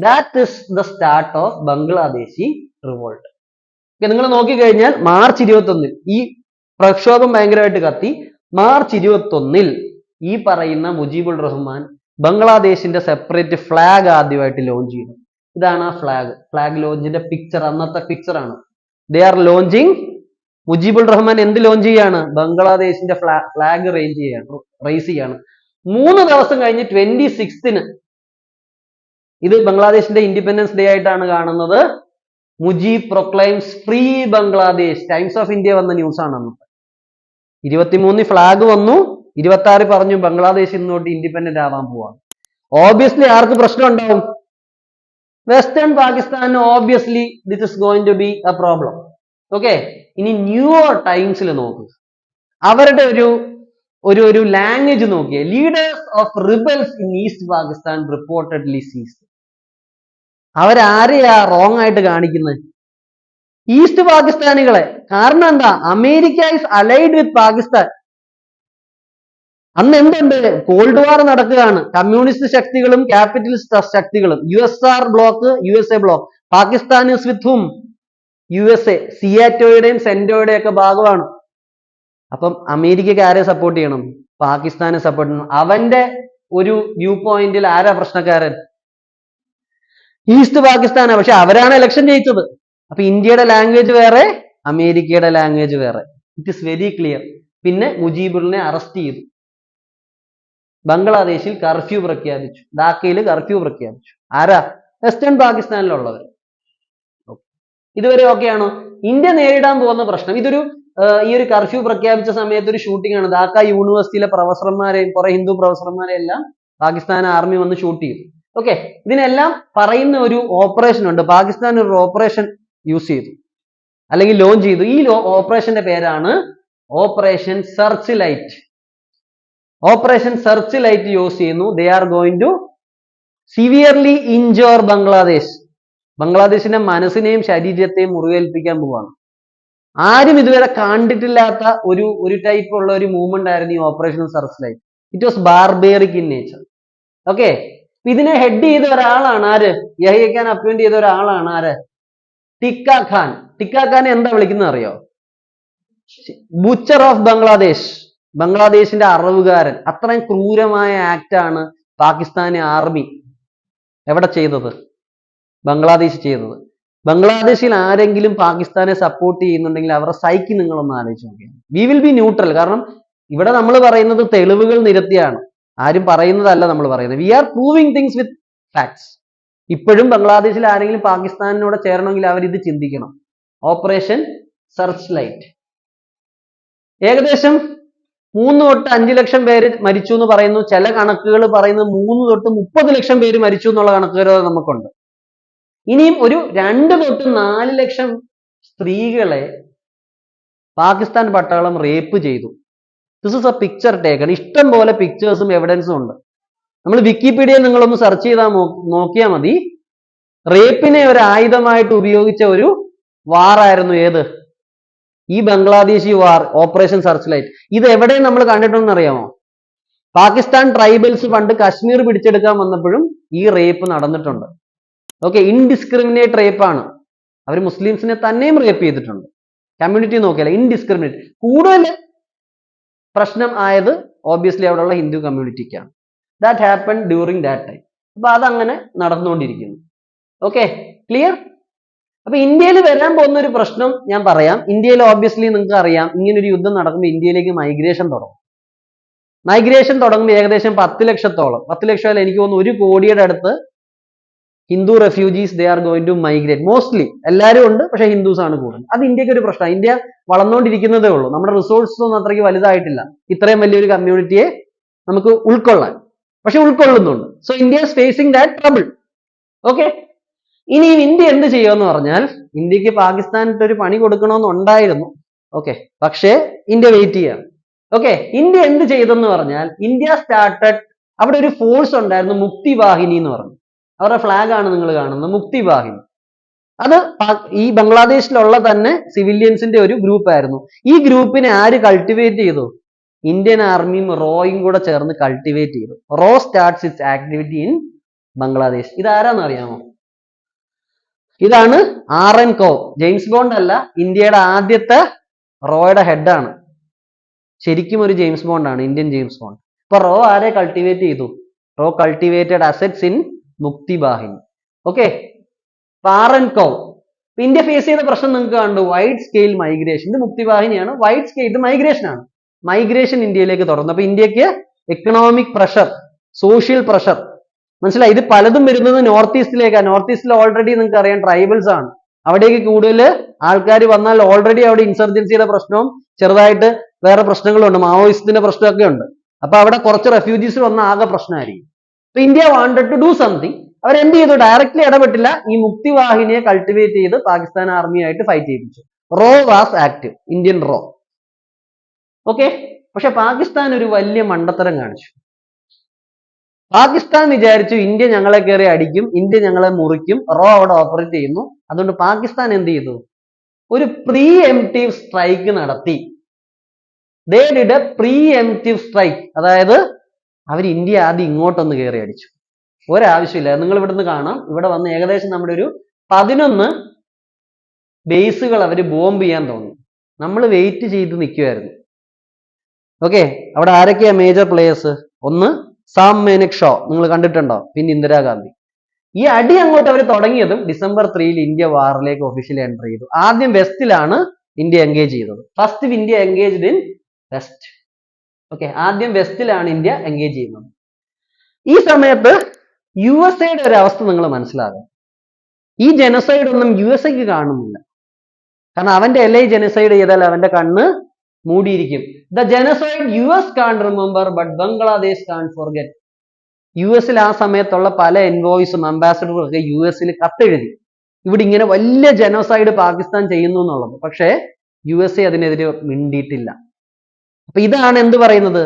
That is the start of Bangladeshi revolt. നിങ്ങൾ നോക്കിക്കഴിഞ്ഞാൽ March 21 ഈ പ്രക്ഷോഭം ഭയങ്കരമായിട്ട് കത്തി. മാർച്ച് 21 ഈ പറയുന്ന മുജീബുർ റഹ്മാൻ ബംഗ്ലാദേശിന്റെ സെപ്പറേറ്റ് ഫ്ലാഗ് ആദ്യമായിട്ട് ലോഞ്ച് ചെയ്തു. ഇതാണ് ആ ഫ്ലാഗ് ലോഞ്ചിന്റെ പിക്ചർ, അന്നത്തെ പിക്ചർ ആണ്. They are launching. Mujibur Rahman എന്ത് ലോഞ്ച് ചെയ്യാണ്? ബംഗ്ലാദേശിന്റെ ഫ്ലാഗ് റേസ് ചെയ്യാണ്. 3 ദിവസം കഴിഞ്ഞ് 26 ഇത് ബംഗ്ലാദേശിന്റെ ഇൻഡിപെൻഡൻസ് ഡേ ആയിട്ടാണ് കാണുന്നത്. Mujib proclaims free Bangladesh. Times of India വന്ന ന്യൂസ് ആണ് അന്ന്. 23 ഫ്ലാഗ് വന്നു, 26 പറഞ്ഞു ബംഗ്ലാദേശ് ഇന്നോട്ട് ഇൻഡിപെൻഡന്റ് ആവാൻ പോവാണ്. ഓബിയസ്ലി ആർക്ക് പ്രശ്നം ഉണ്ടാവും? Western Pakistan. Obviously this is going to be a problem. Okay. ഇനി ന്യൂയോർക്ക് ടൈംസിൽ നോക്കൂ, അവരുടെ ഒരു ലാംഗ്വേജ് നോക്കിയേ. Leaders of rebels in east Pakistan reportedly seized. അവരാരെയാ റോങ് ആയിട്ട് കാണിക്കുന്നത്? ഈസ്റ്റ് പാകിസ്ഥാനികളെ. കാരണം എന്താ? America is allied with Pakistan. അന്ന് എന്തുണ്ട്? കോൾഡ് വാർ നടക്കുകയാണ്. കമ്മ്യൂണിസ്റ്റ് ശക്തികളും ക്യാപിറ്റലിസ്റ്റ് ശക്തികളും. USSR block, USA block. Pakistan is with hmm? USA. സിയാറ്റോയുടെയും സെന്റോയുടെയും ഒക്കെ ഭാഗമാണ്. അപ്പം അമേരിക്കക്ക് ആരെ സപ്പോർട്ട് ചെയ്യണം? പാകിസ്ഥാനെ സപ്പോർട്ട് ചെയ്യണം. അവന്റെ ഒരു വ്യൂ പോയിന്റിൽ ആരാ പ്രശ്നക്കാരൻ? ഈസ്റ്റ് പാകിസ്ഥാനാണ്. പക്ഷെ അവരാണ് ഇലക്ഷൻ ജയിച്ചത്. അപ്പൊ ഇന്ത്യയുടെ ലാംഗ്വേജ് വേറെ, അമേരിക്കയുടെ ലാംഗ്വേജ് വേറെ. It is very clear. പിന്നെ മുജീബുറിനെ അറസ്റ്റ് ചെയ്തു. ബംഗ്ലാദേശിൽ കർഫ്യൂ പ്രഖ്യാപിച്ചു. ധാക്കയിൽ കർഫ്യൂ പ്രഖ്യാപിച്ചു. ആരാ? വെസ്റ്റേൺ പാകിസ്ഥാനിലുള്ളവർ. ഇതുവരെ ഓക്കെയാണോ? ഇന്ത്യ നേരിടാൻ പോകുന്ന പ്രശ്നം ഈ ഒരു കർഫ്യൂ പ്രഖ്യാപിച്ച സമയത്ത് ഒരു ഷൂട്ടിംഗ് ആണ്. ധാക്ക യൂണിവേഴ്സിറ്റിയിലെ പ്രൊഫസർമാരെയും കുറെ ഹിന്ദു പ്രൊഫസർമാരെയും എല്ലാം പാകിസ്ഥാൻ ആർമി വന്ന് ഷൂട്ട് ചെയ്തു. ഓക്കെ. ഇതിനെല്ലാം പറയുന്ന ഒരു ഓപ്പറേഷൻ ഉണ്ട്. പാകിസ്ഥാൻ ഒരു ഓപ്പറേഷൻ യൂസ് ചെയ്തു, അല്ലെങ്കിൽ ലോഞ്ച് ചെയ്തു. ഈ ഓപ്പറേഷന്റെ പേരാണ് operation searchlight. Operation searchlight use ചെയ്യുന്നു. They are going to severely injure Bangladesh. ബംഗ്ലാദേശിന്റെ മനസ്സിനെയും ശരീരത്തെയും മുറിവേൽപ്പിക്കാൻ പോവാണ്. ആരും ഇതുവരെ കണ്ടിട്ടില്ലാത്ത ഒരു ടൈപ്പ് ഉള്ള ഒരു മൂവ്മെന്റ് ആയിരുന്നു ഈ operation searchlight. It was barbaric in nature. Okay. ഇതിനെ ഹെഡ് ചെയ്ത ഒരാളാണ് ആര്? യഹ്യ ഖാൻ അപ്പോയിന്റ് ചെയ്ത ഒരാളാണ് ആര്? ടിക്ക ഖാൻ. ടിക്ക ഖാൻ എന്താ വിളിക്കുന്നത് അറിയോ? Butcher of Bangladesh. ബംഗ്ലാദേശിന്റെ അറവുകാരൻ. അത്രയും ക്രൂരമായ ആക്ട് ആണ് പാകിസ്ഥാനി ആർമി എവിടെ ചെയ്തത്? ബംഗ്ലാദേശ് ചെയ്തത്. ബംഗ്ലാദേശിൽ ആരെങ്കിലും പാകിസ്ഥാനെ സപ്പോർട്ട് ചെയ്യുന്നുണ്ടെങ്കിൽ അവരുടെ സൈക്കി നിങ്ങളൊന്ന് ആലോചിച്ച് നോക്കിയാണ്. We will be neutral. കാരണം ഇവിടെ നമ്മൾ പറയുന്നത് തെളിവുകൾ നിരത്തിയാണ്, ആരും പറയുന്നതല്ല നമ്മൾ പറയുന്നത്. We are proving things with facts. ഇപ്പോഴും ബംഗ്ലാദേശിൽ ആരെങ്കിലും പാകിസ്ഥാനിനോട് ചേരണമെങ്കിൽ അവരിത് ചിന്തിക്കണം. Operation searchlight. ഏകദേശം 3 തൊട്ട് 5 ലക്ഷം പേര് മരിച്ചു എന്ന് പറയുന്നു. ചില കണക്കുകൾ പറയുന്നത് 3 തൊട്ട് 30 ലക്ഷം പേര് മരിച്ചു എന്നുള്ള കണക്കുകൾ നമുക്കുണ്ട്. ഇനിയും ഒരു 2 തൊട്ട് 4 ലക്ഷം സ്ത്രീകളെ പാകിസ്ഥാൻ പട്ടാളം റേപ്പ് ചെയ്തു. This is A picture taken. ഇഷ്ടം പോലെ പിക്ചേഴ്സും എവിഡൻസും ഉണ്ട്. നമ്മൾ വിക്കിപീഡിയ നിങ്ങളൊന്ന് സെർച്ച് ചെയ്താൽ നോക്കിയാൽ മതി. റേപ്പിനെ ഒരു ആയുധമായിട്ട് ഉപയോഗിച്ച ഒരു വാറായിരുന്നു ഏത്? ഈ ബംഗ്ലാദേശി വാർ, ഓപ്പറേഷൻ സെർച്ച് ലൈറ്റ്. ഇത് എവിടെ നമ്മൾ കണ്ടിട്ടുണ്ടെന്ന് അറിയാമോ? പാകിസ്ഥാൻ ട്രൈബൽസ് പണ്ട് കശ്മീർ പിടിച്ചെടുക്കാൻ വന്നപ്പോഴും ഈ റേപ്പ് നടന്നിട്ടുണ്ട്. ഓക്കെ. ഇൻഡിസ്ക്രിമിനേറ്റ് റേപ്പാണ്. അവർ മുസ്ലിംസിനെ തന്നെയും റേപ്പ് ചെയ്തിട്ടുണ്ട്. കമ്മ്യൂണിറ്റി നോക്കിയാൽ ഇൻഡിസ്ക്രിമിനേറ്റ്. കൂടുതൽ പ്രശ്നം ആയത് ഓബിയസ്ലി അവിടെയുള്ള ഹിന്ദു കമ്മ്യൂണിറ്റിക്കാണ്. That happen during that time. അപ്പൊ അതങ്ങനെ നടന്നുകൊണ്ടിരിക്കുന്നു. ഓക്കെ. ക്ലിയർ? അപ്പൊ ഇന്ത്യയിൽ വരാൻ പോകുന്ന ഒരു പ്രശ്നം ഞാൻ പറയാം. ഇന്ത്യയിൽ ഓബിയസ്ലി നിങ്ങൾക്ക് അറിയാം, ഇങ്ങനൊരു യുദ്ധം നടക്കുമ്പോൾ ഇന്ത്യയിലേക്ക് മൈഗ്രേഷൻ തുടങ്ങും. മൈഗ്രേഷൻ തുടങ്ങുമ്പോൾ ഏകദേശം 10 ലക്ഷത്തോളം, 10 ലക്ഷം അല്ല, എനിക്ക് തോന്നുന്നു 1 കോടിയുടെ അടുത്ത് Hindu refugees they are going to migrate. Mostly എല്ലാവരും ഉണ്ട്, പക്ഷെ ഹിന്ദുസ് ആണ് കൂടുതൽ. അത് ഇന്ത്യക്ക് ഒരു പ്രശ്നമാണ്. ഇന്ത്യ വളർന്നുകൊണ്ടിരിക്കുന്നതേ ഉള്ളൂ. നമ്മുടെ റിസോഴ്സസ് ഒന്നും അത്രയ്ക്ക് വലുതായിട്ടില്ല ഇത്രയും വലിയൊരു കമ്മ്യൂണിറ്റിയെ നമുക്ക് ഉൾക്കൊള്ളാൻ. പക്ഷെ ഉൾക്കൊള്ളുന്നുണ്ട്. So India is facing that trouble. Okay. ഇനിയും ഇന്ത്യ എന്ത് ചെയ്യുമെന്ന് പറഞ്ഞാൽ, ഇന്ത്യക്ക് പാകിസ്ഥാനിട്ട് ഒരു പണി കൊടുക്കണമെന്നുണ്ടായിരുന്നു. ഓക്കെ. പക്ഷേ ഇന്ത്യ വെയിറ്റ് ചെയ്യാണ്. ഓക്കെ. ഇന്ത്യ എന്ത് ചെയ്തെന്ന് പറഞ്ഞാൽ, ഇന്ത്യ സ്റ്റാർട്ടഡ്, അവിടെ ഒരു ഫോഴ്സ് ഉണ്ടായിരുന്നു, മുക്തി വാഹിനി എന്ന് പറഞ്ഞു. അവരുടെ ഫ്ലാഗ് ആണ് നിങ്ങൾ കാണുന്നത്, മുക്തി വാഹിനി. അത് ഈ ബംഗ്ലാദേശിലുള്ള തന്നെ സിവിലിയൻസിന്റെ ഒരു ഗ്രൂപ്പ് ആയിരുന്നു. ഈ ഗ്രൂപ്പിനെ ആര് കൾട്ടിവേറ്റ് ചെയ്തു? ഇന്ത്യൻ ആർമിയും റോയും കൂടെ ചേർന്ന് കൾട്ടിവേറ്റ് ചെയ്തു. റോ starts its activity in Bangladesh. ഇതാരാന്ന് അറിയാമോ? ഇതാണ് RN കോ. ജെയിംസ് ബോണ്ട് അല്ല, ഇന്ത്യയുടെ ആദ്യത്തെ റോയുടെ ഹെഡാണ്. ശരിക്കും ഒരു ജെയിംസ് ബോണ്ട് ആണ്, ഇന്ത്യൻ ജെയിംസ് ബോണ്ട്. ഇപ്പൊ റോ ആരെ കൾട്ടിവേറ്റ് ചെയ്തു? റോ കൾട്ടിവേറ്റഡ് അസെറ്റ്സ് ഇൻ മുക്തി ബാഹിനി. ഓക്കെ, RN കോ. ഇന്ത്യ ഫേസ് ചെയ്ത പ്രശ്നം നിങ്ങൾക്ക് കണ്ടു, വൈഡ് സ്കെയിൽ മൈഗ്രേഷൻ. ഇത് മുക്തി വാഹിനിയാണ്, വൈഡ് സ്കെയിൽ, ഇത് മൈഗ്രേഷൻ ആണ്. മൈഗ്രേഷൻ ഇന്ത്യയിലേക്ക് തുടർന്നു. അപ്പൊ ഇന്ത്യക്ക് എക്കണോമിക് പ്രഷർ, സോഷ്യൽ പ്രഷർ, മനസ്സിലായി? ഇത് പലതും വരുന്നത് നോർത്ത് ഈസ്റ്റിലേക്കാണ്. നോർത്ത് ഈസ്റ്റിൽ ഓൾറെഡി നിങ്ങൾക്ക് അറിയാം ട്രൈബൽസ് ആണ്. അവിടേക്ക് കൂടുതൽ ആൾക്കാർ വന്നാൽ ഓൾറെഡി അവിടെ ഇൻസർജൻസിയുടെ പ്രശ്നവും ചെറുതായിട്ട് വേറെ പ്രശ്നങ്ങളും ഉണ്ട്, മാവോയിസ്റ്റിന്റെ പ്രശ്നമൊക്കെ ഉണ്ട്. അപ്പൊ അവിടെ കുറച്ച് റെഫ്യൂജീസ് വന്ന ആകെ പ്രശ്നമായിരിക്കും. അപ്പൊ India wanted to do something. അവരെന്ത് ചെയ്തു? ഡയറക്റ്റ്ലി ഇടപെട്ടില്ല, ഈ മുക്തി വാഹിനിയെ കൾട്ടിവേറ്റ് ചെയ്ത് Pakistan ആർമിയായിട്ട് fight ചെയ്യിപ്പിച്ചു. Raw was active, Indian raw. Okay, പക്ഷെ പാകിസ്ഥാൻ ഒരു വലിയ മണ്ടത്തരം കാണിച്ചു. പാകിസ്ഥാൻ വിചാരിച്ചു ഇന്ത്യ ഞങ്ങളെ കയറി അടിക്കും, ഇന്ത്യ ഞങ്ങളെ മുറിക്കും, റോ അവിടെ ഓപ്പറേറ്റ് ചെയ്യുന്നു. അതുകൊണ്ട് പാകിസ്ഥാൻ എന്ത് ചെയ്തു? ഒരു പ്രീ എംപ്റ്റീവ് സ്ട്രൈക്ക് നടത്തി. They did a preemptive strike. അതായത് അവർ ഇന്ത്യ ആദ്യം ഇങ്ങോട്ടൊന്ന് കയറി അടിച്ചു, ഒരാവശ്യമില്ല. നിങ്ങൾ ഇവിടുന്ന് കാണാം, ഇവിടെ വന്ന് ഏകദേശം നമ്മുടെ ഒരു 11 ബേസുകൾ അവർ ബോംബ് ചെയ്യാൻ തോന്നി. നമ്മൾ വെയിറ്റ് ചെയ്ത് നിൽക്കുമായിരുന്നു. ഓക്കെ, അവിടെ ആരൊക്കെയാ മേജർ പ്ലേയേഴ്സ്? ഒന്ന് സാം മേനക് ഷോ, നിങ്ങൾ കണ്ടിട്ടുണ്ടോ? പിന്നെ ഇന്ദിരാഗാന്ധി. ഈ അടി അങ്ങോട്ട് അവർ തുടങ്ങിയതും December 3 ഇന്ത്യ വാറിലേക്ക് ഒഫീഷ്യലി എൻ്റർ ചെയ്തു. ആദ്യം വെസ്റ്റിലാണ് ഇന്ത്യ എൻഗേജ് ചെയ്തത്. First India engaged in west. Okay, ആദ്യം വെസ്റ്റിലാണ് ഇന്ത്യ എൻഗേജ് ചെയ്യുന്നത്. ഈ സമയത്ത് USA-യുടെ ഒരു അവസ്ഥ നിങ്ങൾ മനസ്സിലാകും. ഈ ജനസൈഡ് ഒന്നും USA-ക്ക് കാണുന്നില്ല. കാരണം അവന്റെ ജനസൈഡ് ചെയ്താൽ അവന്റെ കണ്ണ് മൂടിയിരിക്കും. The genocide US can't remember but Bangladesh can't forget. US-ൽ ആ സമയത്തുള്ള പല എൻവോയ്സും അംബാസഡറും ഒക്കെ US-ൽ കത്തെഴുതി, ഇവിടെ ഇങ്ങനെ വലിയ ജനസൈഡ് പാകിസ്ഥാൻ ചെയ്യുന്നു എന്നുള്ളത്. പക്ഷേ USA അതിനെതിരെ മിണ്ടിയിട്ടില്ല. അപ്പൊ ഇതാണ് എന്ത് പറയുന്നത്?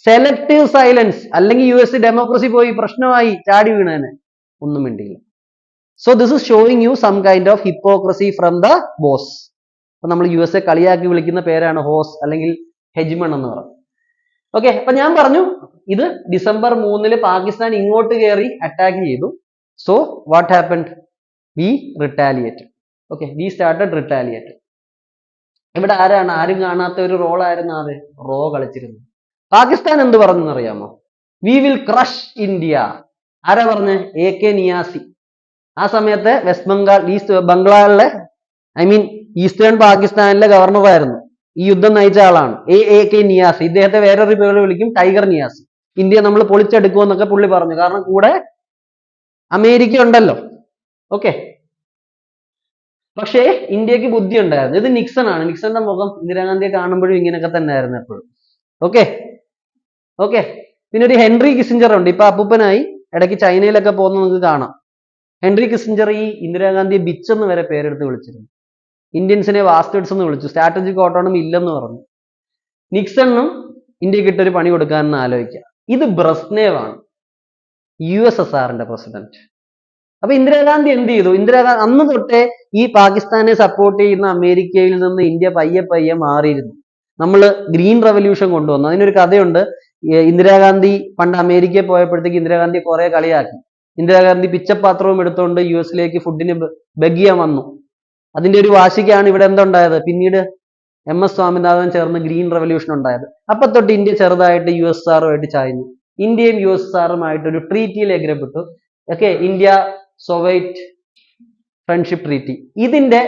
Selective silence. അല്ലെങ്കിൽ US ഡെമോക്രസി പോയി പ്രശ്നമായി ചാടി വീണേനെ, ഒന്നും മിണ്ടിയില്ല. So this is showing you some kind of hypocrisy from the boss. അപ്പൊ നമ്മൾ USA കളിയാക്കി വിളിക്കുന്ന പേരാണ് ഹോസ് അല്ലെങ്കിൽ ഹെജ്മൺ എന്ന് പറയുന്നത്. ഓക്കെ, അപ്പൊ ഞാൻ പറഞ്ഞു ഇത് December 3 പാകിസ്ഥാൻ ഇങ്ങോട്ട് കയറി അറ്റാക്ക് ചെയ്തു. So what happened? We retaliate. Okay, we started retaliate. ഇവിടെ ആരാണ്? ആരും കാണാത്ത ഒരു റോൾ ആയിരുന്നു അത് റോ കളിച്ചിരുന്നു. പാകിസ്ഥാൻ എന്ത് പറഞ്ഞു അറിയാമോ? We will crush India. ആരാ പറഞ്ഞ്? AK നിയാസി. ആ സമയത്ത് വെസ്റ്റ് ബംഗാൾ, ബംഗാളിലെ ഈസ്റ്റേൺ പാകിസ്ഥാനിലെ ഗവർണറായിരുന്നു. ഈ യുദ്ധം നയിച്ച ആളാണ് AK നിയാസി. ഇദ്ദേഹത്തെ വേറൊരു പേര് വിളിക്കും ടൈഗർ നിയാസി. ഇന്ത്യ നമ്മൾ പൊളിച്ചെടുക്കുമെന്നൊക്കെ പുള്ളി പറഞ്ഞു. കാരണം കൂടെ അമേരിക്ക ഉണ്ടല്ലോ. ഓക്കെ, പക്ഷേ ഇന്ത്യക്ക് ബുദ്ധി ഉണ്ടായിരുന്നു. ഇത് നിക്സൺ ആണ്. നിക്സന്റെ മുഖം ഇന്ദിരാഗാന്ധിയെ കാണുമ്പോഴും ഇങ്ങനെയൊക്കെ തന്നെ ആയിരുന്നു എപ്പോഴും. ഓക്കെ ഓക്കെ, പിന്നെ ഒരു ഹെൻറി കിസിഞ്ചർ ഉണ്ട്. ഇപ്പൊ അപ്പൂപ്പനായി, ഇടയ്ക്ക് ചൈനയിലൊക്കെ പോകുന്ന നിങ്ങൾക്ക് കാണാം. ഹെൻറി കിസിഞ്ചർ ഈ ഇന്ദിരാഗാന്ധിയെ ബിച്ച് എന്ന് വരെ പേരെടുത്ത് വിളിച്ചിരുന്നു. ഇന്ത്യൻസിനെ വാസ്റ്റേഡ്സ് എന്ന് വിളിച്ചു. സ്ട്രാറ്റജിക് ഓട്ടോണമി ഇല്ലെന്ന് പറഞ്ഞു. നിക്സണും ഇന്ത്യക്ക് ഇട്ടൊരു പണി കൊടുക്കാനെന്ന് ആലോചിക്കുക. ഇത് ബ്രസ്നേവ് ആണ്, USSRന്റെ പ്രസിഡന്റ്. അപ്പൊ ഇന്ദിരാഗാന്ധി എന്ത് ചെയ്തു? ഇന്ദിരാഗാന്ധി അന്ന് തൊട്ടേ ഈ പാകിസ്ഥാനെ സപ്പോർട്ട് ചെയ്യുന്ന അമേരിക്കയിൽ നിന്ന് ഇന്ത്യ പയ്യെ പയ്യെ മാറിയിരുന്നു. നമ്മൾ ഗ്രീൻ റെവല്യൂഷൻ കൊണ്ടുവന്നു. അതിനൊരു കഥയുണ്ട്. ഇന്ദിരാഗാന്ധി പണ്ട് അമേരിക്കയിൽ പോയപ്പോഴത്തേക്ക് ഇന്ദിരാഗാന്ധി കുറെ കളിയാക്കി. ഇന്ദിരാഗാന്ധി പിച്ചപാത്രവും എടുത്തുകൊണ്ട് US-ലേക്ക് ഫുഡിന് ബെഗ് ചെയ്യാൻ വന്നു. അതിന്റെ ഒരു വാശിക്കാണ് ഇവിടെ എന്തുണ്ടായത്? പിന്നീട് MS സ്വാമിനാഥൻ ചേർന്ന് ഗ്രീൻ റെവല്യൂഷൻ ഉണ്ടായത്. അപ്പൊ തൊട്ട് ഇന്ത്യ ചെറുതായിട്ട് USSR-ഉമായിട്ട് ചായഞ്ഞു. ഇന്ത്യയും USSR-ഉമായിട്ട് ഒരു ട്രീറ്റിയിൽ എഗ്രപ്പെട്ടു. Okay, India Soviet friendship treaty. ഇതിന്റെ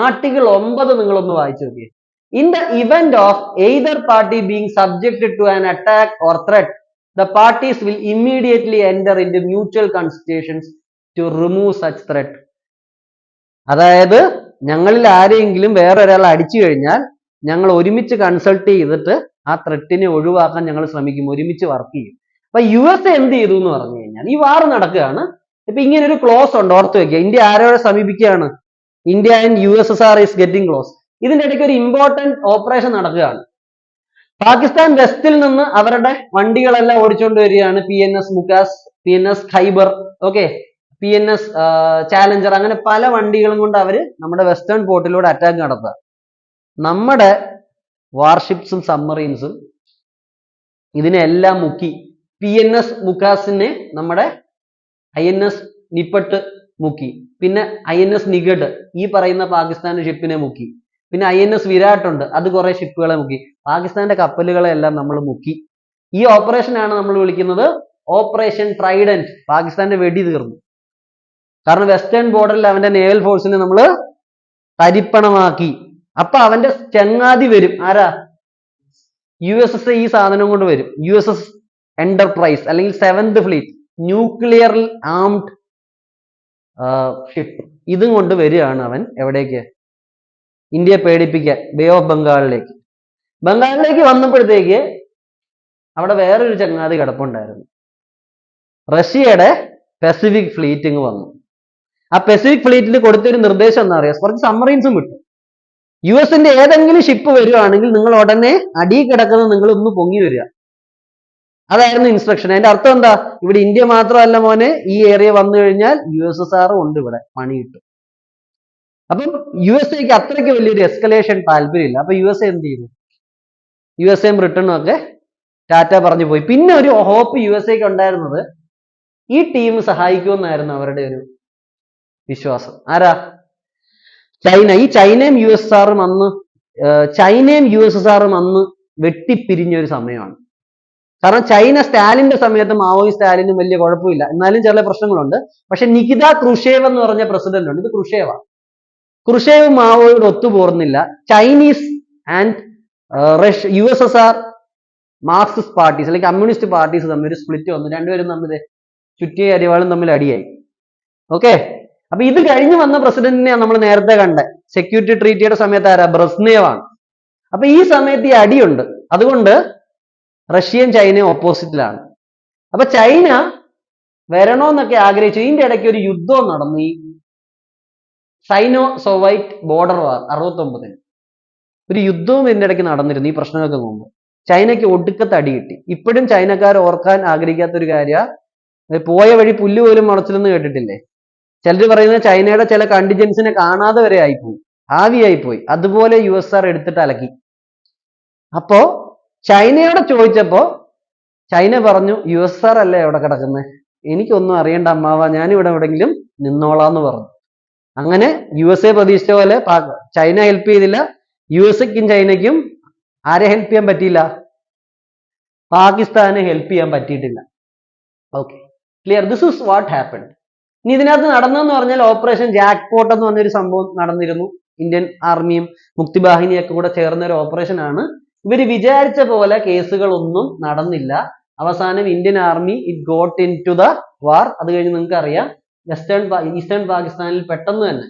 ആർട്ടിക്കിൾ 9 നിങ്ങളൊന്ന് വായിച്ചു നോക്കിയേ. In the event of either party being subjected to an attack or threat, the parties will immediately enter into mutual consultations to remove such threat. അതായത് ഞങ്ങളിൽ ആരെങ്കിലും വേറെ ഒരാൾ അടിച്ചു കഴിഞ്ഞാൽ ഞങ്ങൾ ഒരുമിച്ച് കൺസൾട്ട് ചെയ്തിട്ട് ആ ത്രെറ്റിനെ ഒഴിവാക്കാൻ ഞങ്ങൾ ശ്രമിക്കും, ഒരുമിച്ച് വർക്ക് ചെയ്യും. അപ്പൊ USA എന്ത് ചെയ്തു എന്ന് പറഞ്ഞു കഴിഞ്ഞാൽ, ഈ വാർ നടക്കുകയാണ്. ഇപ്പൊ ഇങ്ങനെ ഒരു ക്ലോസ് ഉണ്ട്, ഓർത്ത് വെക്കുക. ഇന്ത്യ ആരോടെ സമീപിക്കുകയാണ്? India and USSR is getting close. ഇതിന്റെ ഇടയ്ക്ക് ഒരു ഇമ്പോർട്ടന്റ് ഓപ്പറേഷൻ നടക്കുകയാണ്. പാകിസ്ഥാൻ വെസ്റ്റിൽ നിന്ന് അവരുടെ വണ്ടികളെല്ലാം ഓടിച്ചുകൊണ്ട് വരികയാണ്. PNS മുക്കാസ്, PNS Khyber, okay, PNS Challenger, അങ്ങനെ പല വണ്ടികളും കൊണ്ട് അവര് നമ്മുടെ വെസ്റ്റേൺ പോർട്ടിലൂടെ അറ്റാക്ക് നടത്തുക. നമ്മുടെ വാർഷിപ്സും സബ്മറീൻസും ഇതിനെല്ലാം മുക്കി PNS മുക്കാസിനെ നമ്മുടെ INS നിപ്പട്ട് മുക്കി, പിന്നെ INS നിഗഡ് ഈ പറയുന്ന പാകിസ്ഥാന്റെ ഷിപ്പിനെ മുക്കി, പിന്നെ INS വിരാട് ഉണ്ട്, അത് കുറെ ഷിപ്പുകളെ മുക്കി. പാകിസ്ഥാന്റെ കപ്പലുകളെ എല്ലാം നമ്മൾ മുക്കി. ഈ ഓപ്പറേഷൻ ആണ് നമ്മൾ വിളിക്കുന്നത് ഓപ്പറേഷൻ ട്രൈഡന്റ്. പാകിസ്ഥാന്റെ വെടി തീർന്നു. കാരണം വെസ്റ്റേൺ ബോർഡറിൽ അവന്റെ നേവൽ ഫോഴ്സിനെ നമ്മൾ തരിപ്പണമാക്കി. അപ്പൊ അവന്റെ ചങ്ങാതി വരും, ആരാ? USS ഈ സാധനം കൊണ്ട് വരും. USS എന്റർപ്രൈസ് അല്ലെങ്കിൽ 7th fleet nuclear armed ship. ഇതും കൊണ്ട് വരികയാണ് അവൻ എവിടേക്ക്? ഇന്ത്യയെ പേടിപ്പിക്കാൻ ബേ ഓഫ് ബംഗാളിലേക്ക്. ബംഗാളിലേക്ക് വന്നപ്പോഴത്തേക്ക് അവിടെ വേറൊരു ചങ്ങാതി കിടപ്പുണ്ടായിരുന്നു. റഷ്യയുടെ പസഫിക് ഫ്ലീറ്റ് ഇങ്ങ് വന്നു. ആ പസഫിക് ഫ്ലീറ്റിന് കൊടുത്തൊരു നിർദ്ദേശം എന്താ അറിയാം? കുറച്ച് സബ്മറീൻസും വിട്ടു. US-ന്റെ ഏതെങ്കിലും ഷിപ്പ് വരുവാണെങ്കിൽ നിങ്ങൾ ഉടനെ അടി കിടക്കുന്നത് നിങ്ങൾ ഒന്ന് പൊങ്ങി വരിക. അതായിരുന്നു ഇൻസ്ട്രക്ഷൻ. അതിന്റെ അർത്ഥം എന്താ? ഇവിടെ ഇന്ത്യ മാത്രമല്ല മോനെ, ഈ ഏരിയ വന്നു കഴിഞ്ഞാൽ USSR ഉണ്ട്, ഇവിടെ പണി കിട്ടും. അപ്പം USA-ക്ക് അത്രയ്ക്ക് വലിയൊരു എസ്കലേഷൻ താല്പര്യമില്ല. അപ്പൊ USA എന്ത് ചെയ്തു? USA ബ്രിട്ടനും ഒക്കെ ടാറ്റ പറഞ്ഞു പോയി. പിന്നെ ഒരു ഹോപ്പ് USA-ക്ക് ഉണ്ടായിരുന്നത് ഈ ടീം സഹായിക്കുമെന്നായിരുന്നു അവരുടെ ഒരു വിശ്വാസം. ആരാ? ചൈന. ഈ ചൈനയും USSR-ഉം അന്ന് വെട്ടിപ്പിരിഞ്ഞ ഒരു സമയമാണ്. കാരണം ചൈന സ്റ്റാലിന്റെ സമയത്ത് മാവോയും സ്റ്റാലിനും വലിയ കുഴപ്പമില്ല, എന്നാലും ചില പ്രശ്നങ്ങളുണ്ട്. പക്ഷെ നികിത ക്രുഷേവ് എന്ന് പറഞ്ഞ പ്രസിഡന്റ് ഉണ്ട്. ഇത് ക്രുഷേവ് മാവോയോട് ഒത്തുപോർന്നില്ല. Chinese and USSR Marxist parties അല്ലെങ്കിൽ കമ്മ്യൂണിസ്റ്റ് പാർട്ടീസ് തമ്മിൽ ഒരു സ്പ്ലിറ്റ് വന്നു. രണ്ടുപേരും തമ്മിൽ ചുറ്റിയ അരിവാളും തമ്മിൽ അടിയായി. ഓക്കെ, അപ്പൊ ഇത് കഴിഞ്ഞ് വന്ന പ്രസിഡന്റിനെ നമ്മൾ നേരത്തെ കണ്ട സെക്യൂരിറ്റി ട്രീറ്റിയുടെ സമയത്ത് ആരാ? ബ്രസ്നേവ് ആണ്. അപ്പൊ ഈ സമയത്ത് ഈ അടിയുണ്ട്. അതുകൊണ്ട് റഷ്യയും ചൈനയും ഓപ്പോസിറ്റിലാണ്. അപ്പൊ ചൈന വരണോന്നൊക്കെ ആഗ്രഹിച്ചു. ഇതിന്റെ ഇടയ്ക്ക് ഒരു യുദ്ധം നടന്നു, ഈ സൈനോ സോവൈറ്റ് ബോർഡർ വാർ 69-ന് ഒരു യുദ്ധവും ഇതിന്റെ ഇടയ്ക്ക് നടന്നിരുന്നു. ഈ പ്രശ്നങ്ങൾക്ക് മുമ്പ് ചൈനയ്ക്ക് ഒടുക്കത്തെ അടി കിട്ടി. ഇപ്പോഴും ചൈനക്കാർ ഓർക്കാൻ ആഗ്രഹിക്കാത്ത ഒരു കാര്യം, പോയ വഴി പുല്ല് പോലും മുളച്ചില്ലെന്ന് കേട്ടിട്ടില്ലേ? ചിലർ പറയുന്നത് ചൈനയുടെ ചില കണ്ടിജൻസിനെ കാണാതെ വരെ ആയിപ്പോയി, ആവിയായിപ്പോയി. അതുപോലെ USSR എടുത്തിട്ട് അലക്കി. അപ്പോ ചൈനയോട് ചോദിച്ചപ്പോ ചൈന പറഞ്ഞു, USSR അല്ലേ എവിടെ കിടക്കുന്നത്, എനിക്കൊന്നും അറിയണ്ട അമ്മാവ, ഞാനിവിടെ എവിടെങ്കിലും നിന്നോളാന്ന് പറഞ്ഞു. അങ്ങനെ USA പ്രതീക്ഷിച്ച പോലെ ചൈന ഹെൽപ്പ് ചെയ്തില്ല. USA-ക്കും ചൈനയ്ക്കും ആരെ ഹെൽപ്പ് ചെയ്യാൻ പറ്റിയില്ല? പാകിസ്ഥാനെ ഹെൽപ്പ് ചെയ്യാൻ പറ്റിയിട്ടില്ല. Okay, clear? This is what happened. ഇനി ഇതിനകത്ത് നടന്നെന്ന് പറഞ്ഞാൽ ഓപ്പറേഷൻ ജാക്ക്പോട്ട് എന്ന് പറഞ്ഞൊരു സംഭവം നടന്നിരുന്നു. ഇന്ത്യൻ ആർമിയും മുക്തിബാഹിനിയൊക്കെ കൂടെ ചേർന്ന ഒരു ഓപ്പറേഷൻ ആണ്. ഇവര് വിചാരിച്ച പോലെ കേസുകളൊന്നും നടന്നില്ല. അവസാനം Indian army it got into the war. അത് കഴിഞ്ഞ് നിങ്ങൾക്ക് അറിയാം, ഈസ്റ്റേൺ പാകിസ്ഥാനിൽ പെട്ടെന്ന് തന്നെ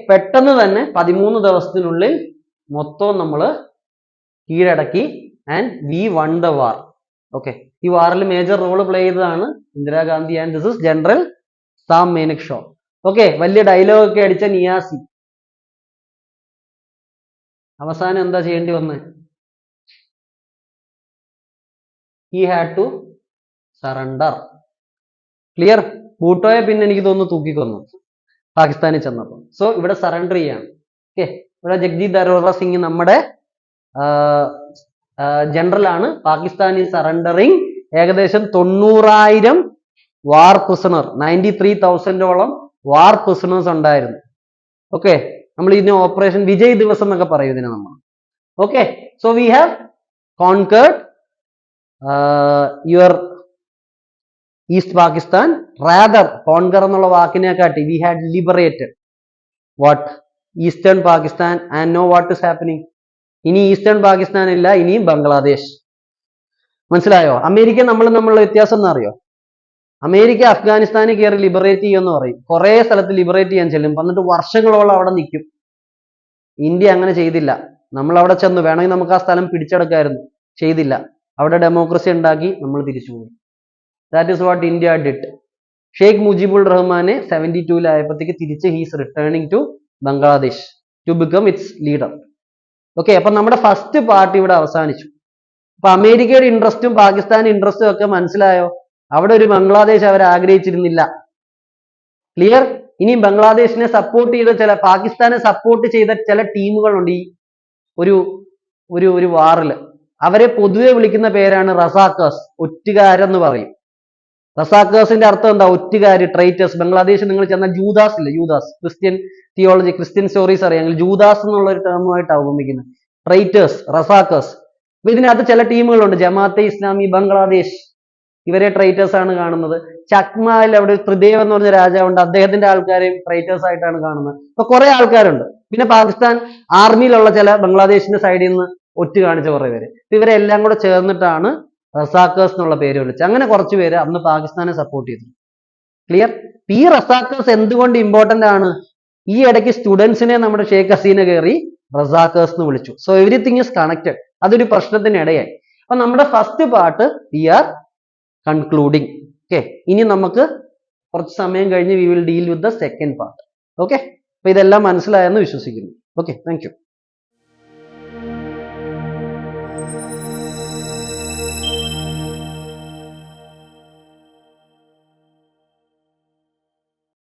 പെട്ടെന്ന് തന്നെ 13 ദിവസത്തിനുള്ളിൽ മൊത്തം നമ്മൾ കീഴടക്കി. And we one the war. Okay, ഈ വാറിൽ മേജർ റോൾ പ്ലേ ചെയ്തതാണ് Indira Gandhi. And this is general Sam മേനക്-ഷോ. Okay, വലിയ ഡയലോഗ് ഒക്കെ അടിച്ച നിയാസി അവസാനം എന്താ ചെയ്യേണ്ടി വന്നത്? He had to surrender. Clear? ഭൂട്ടോയെ പിന്നെ എനിക്ക് തോന്നുന്നു തൂക്കിക്കൊന്നു പാകിസ്ഥാനിൽ ചെന്നപ്പോൾ. സോ ഇവിടെ സറണ്ടർ ചെയ്യാണ്. ഓക്കെ, ഇവിടെ ജഗ്ജീത് ധരോറ സിംഗ് നമ്മുടെ ജനറൽ ആണ്. Pakistan is surrendering. ഏകദേശം 90,000 വാർ പ്രിസണർ, 93,000ഓളം വാർ പ്രിസണേഴ്സ് ഉണ്ടായിരുന്നു. ഓക്കെ, നമ്മൾ ഇതിന് ഓപ്പറേഷൻ വിജയ് ദിവസം എന്നൊക്കെ പറയും ഇതിനെ നമ്മൾ. Okay, so we have concord your east Pakistan. Rather, conquer എന്നുള്ള വാക്കിനെ കാട്ടി we had liberated what? Eastern Pakistan. And no what is happening? ഇനി ഈസ്റ്റേൺ പാകിസ്ഥാൻ ഇല്ല, ഇനിയും ബംഗ്ലാദേശ്. മനസ്സിലായോ? അമേരിക്ക നമ്മളുള്ള വ്യത്യാസം എന്ന് അറിയോ? അമേരിക്ക അഫ്ഗാനിസ്ഥാനിൽ കയറി ലിബറേറ്റ് ചെയ്യുമെന്ന് പറയും, കുറെ സ്ഥലത്ത് ലിബറേറ്റ് ചെയ്യാൻ ചെല്ലും, എന്നിട്ട് വർഷങ്ങളോളം അവിടെ നിൽക്കും. ഇന്ത്യ അങ്ങനെ ചെയ്തില്ല. നമ്മൾ അവിടെ ചെന്ന് വേണമെങ്കിൽ നമുക്ക് ആ സ്ഥലം പിടിച്ചെടുക്കായിരുന്നു, ചെയ്തില്ല. അവിടെ ഡെമോക്രസി ഉണ്ടാക്കി നമ്മൾ തിരിച്ചുപോയി. That is what India did. Sheikh Mujibur റഹ്മാനെ 72-ലായപ്പോഴത്തേക്ക് തിരിച്ച് he's returning to Bangladesh to become its leader. Okay, അപ്പൊ നമ്മുടെ ഫസ്റ്റ് പാർട്ട് ഇവിടെ അവസാനിച്ചു. അപ്പൊ അമേരിക്കയുടെ ഇൻട്രസ്റ്റും പാകിസ്ഥാൻ ഇൻട്രസ്റ്റും ഒക്കെ മനസ്സിലായോ? അവിടെ ഒരു ബംഗ്ലാദേശ് അവർ ആഗ്രഹിച്ചിരുന്നില്ല. ക്ലിയർ? ഇനിയും ബംഗ്ലാദേശിനെ സപ്പോർട്ട് ചെയ്ത ചില, പാകിസ്ഥാനെ സപ്പോർട്ട് ചെയ്ത ചില ടീമുകളുണ്ട് ഈ ഒരു വാറിൽ. അവരെ പൊതുവെ വിളിക്കുന്ന പേരാണ് റസാക്കേഴ്സ്, ഒറ്റുകാരെന്ന് പറയും. റസാക്കേഴ്സിന്റെ അർത്ഥം എന്താ? ഒറ്റുകാര്, ട്രൈറ്റേഴ്സ്. ബംഗ്ലാദേശിൽ നിങ്ങൾ ചെന്നാൽ ജൂദാസ് ഇല്ലേ, Judas, Christian theology, Christian stories അറിയാമെങ്കിൽ ജൂദാസ് എന്നുള്ള ഒരു ടേമുമായിട്ടാണ് ഉപമിക്കുന്നത്. ട്രൈറ്റേഴ്സ്, റസാക്കേഴ്സ്. അപ്പൊ ഇതിനകത്ത് ചില ടീമുകളുണ്ട്, ജമാഅത്തെ ഇസ്ലാമി ബംഗ്ലാദേശ്, ഇവരെ ട്രൈറ്റേഴ്സ് ആണ് കാണുന്നത്. ചക്മയിൽ അവിടെ ത്രിദേവ് എന്ന് പറഞ്ഞ രാജാവുണ്ട്, അദ്ദേഹത്തിന്റെ ആൾക്കാരെയും ട്രൈറ്റേഴ്സ് ആയിട്ടാണ് കാണുന്നത്. അപ്പൊ കുറെ ആൾക്കാരുണ്ട്. പിന്നെ പാകിസ്ഥാൻ ആർമിയിലുള്ള ചില ബംഗ്ലാദേശിന്റെ സൈഡിൽ നിന്ന് ഒറ്റ കാണിച്ച കുറെ പേര്. ഇവരെ എല്ലാം കൂടെ ചേർന്നിട്ടാണ് റസാക്കേഴ്സ് എന്നുള്ള പേര് വിളിച്ചത്. അങ്ങനെ കുറച്ച് പേര് അന്ന് പാകിസ്ഥാനെ സപ്പോർട്ട് ചെയ്തു. ക്ലിയർ? ഈ റസാക്കേഴ്സ് എന്തുകൊണ്ട് ഇമ്പോർട്ടന്റ് ആണ്? ഈ ഇടയ്ക്ക് സ്റ്റുഡൻസിനെ നമ്മുടെ ഷേഖ് ഹസീന കയറി റസാക്കേഴ്സ് എന്ന് വിളിച്ചു. So everything is connected. അതൊരു പ്രശ്നത്തിന് ഇടയായി. അപ്പൊ നമ്മുടെ first part we are concluding. Okay, ഇനി നമുക്ക് കുറച്ച് സമയം കഴിഞ്ഞ് we will deal with the second part. Okay, അപ്പൊ ഇതെല്ലാം മനസ്സിലായെന്ന് വിശ്വസിക്കുന്നു. Okay, thank U.